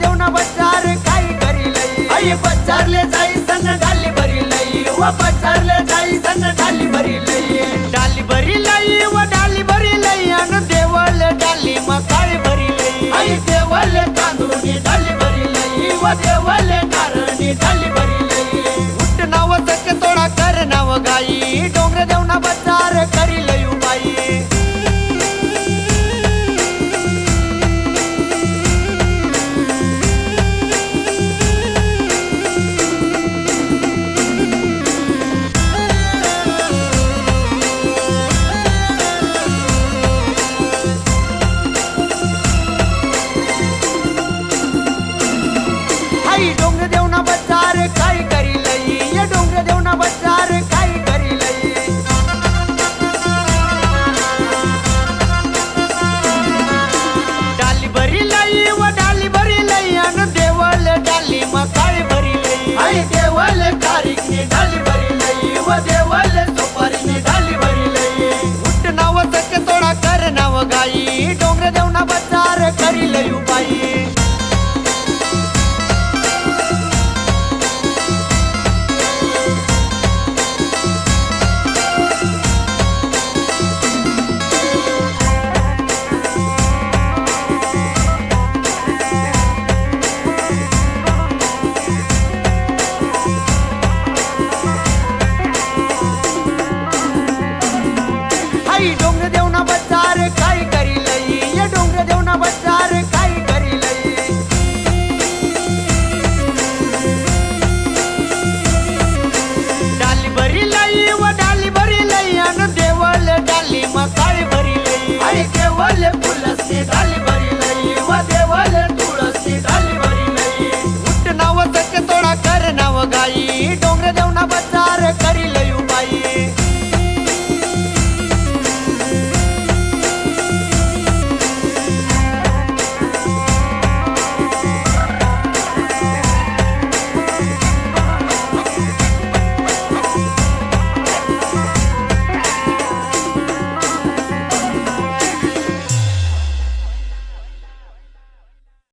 देवना बच्चार काय करी लई आई बच्चारले जाई सन डाली भरी लई व बच्चारले जाई सन डाली भरी लई डाली भरी लई व डाली भरी लई अन देवले डाली मकाळी भरी लई आई देवले तांदूळी डाली भरी लई व देवले नारळी डाली भरी लई उठ नाव सक तोडा कर नाव गाई डोंगर देवना बच्चार करी लई बाई डोंगर देवना बच्चार काय करी लई ये डोंगर देवना बच्चार काय करी लई डाली भरी लई व डाली भरी लई अन देवले डाली मकाळी भरी लई आई देवले कारिकनी डाली भरी लई व देव